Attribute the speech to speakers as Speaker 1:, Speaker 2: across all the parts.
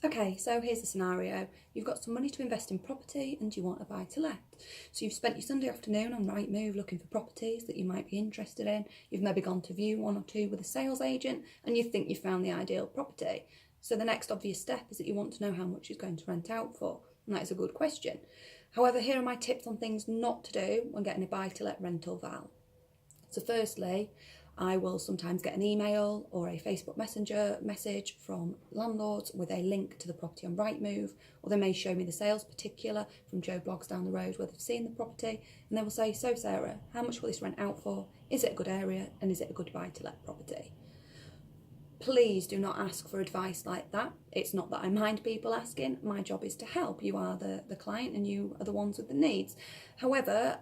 Speaker 1: Okay, so here's the scenario. You've got some money to invest in property and you want a buy to let. So you've spent your Sunday afternoon on Rightmove looking for properties that you might be interested in. You've maybe gone to view one or two with a sales agent and you think you've found the ideal property. So the next obvious step is that you want to know how much it's going to rent out for. And that is a good question. However, here are my tips on things not to do when getting a buy to let rental val. So firstly, I will sometimes get an email or a Facebook Messenger message from landlords with a link to the property on Rightmove, or they may show me the sales particular from Joe Blogs down the road where they've seen the property, and they will say, so Sarah, how much will this rent out for? Is it a good area? And is it a good buy-to-let property? Please do not ask for advice like that. It's not that I mind people asking. My job is to help. You are the client and you are the ones with the needs. However,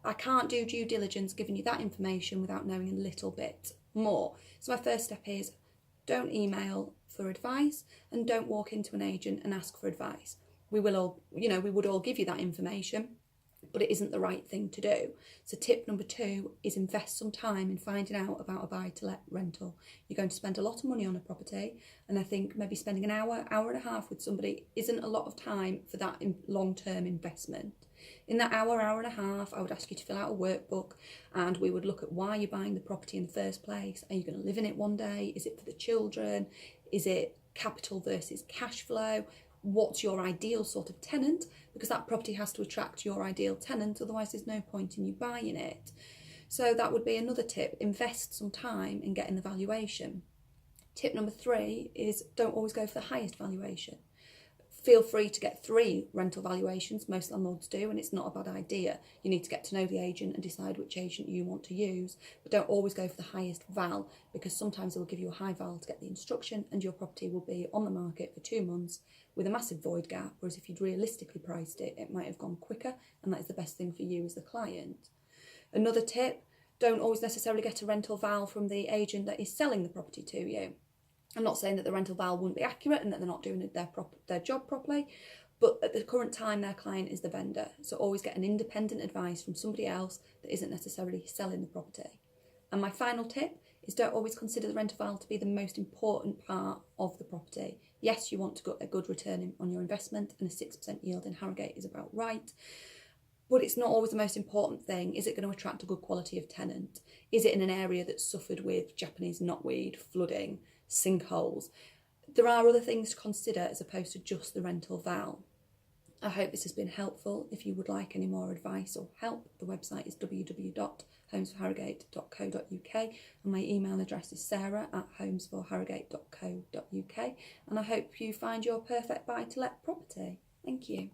Speaker 1: I can't do due diligence giving you that information without knowing a little bit more. So my first step is don't email for advice and don't walk into an agent and ask for advice. We would all give you that information, but it isn't the right thing to do. So tip number 2 is invest some time in finding out about a buy-to-let rental. You're going to spend a lot of money on a property, and I think maybe spending an hour and a half with somebody isn't a lot of time for that long-term investment. In that hour and a half, I would ask you to fill out a workbook and we would look at why you're buying the property in the first place. Are you going to live in it one day? Is it for the children? Is it capital versus cash flow? What's your ideal sort of tenant? Because that property has to attract your ideal tenant, otherwise there's no point in you buying it. So that would be another tip. Invest some time in getting the valuation. Tip number 3 is don't always go for the highest valuation. Feel free to get 3 rental valuations, most landlords do, and it's not a bad idea. You need to get to know the agent and decide which agent you want to use, but don't always go for the highest val, because sometimes they will give you a high val to get the instruction and your property will be on the market for 2 months with a massive void gap, whereas if you'd realistically priced it, it might have gone quicker, and that is the best thing for you as the client. Another tip, don't always necessarily get a rental val from the agent that is selling the property to you. I'm not saying that the rental val wouldn't be accurate and that they're not doing their job properly, but at the current time their client is the vendor, so always get an independent advice from somebody else that isn't necessarily selling the property. And my final tip is don't always consider the rental val to be the most important part of the property. Yes, you want to get a good return on your investment, and a 6% yield in Harrogate is about right, but it's not always the most important thing. Is it going to attract a good quality of tenant? Is it in an area that's suffered with Japanese knotweed, flooding, sinkholes? There are other things to consider as opposed to just the rental val. I hope this has been helpful. If you would like any more advice or help, the website is www.homesforharrogate.co.uk and my email address is sarah@homesforharrogate.co.uk, and I hope you find your perfect buy-to-let property. Thank you.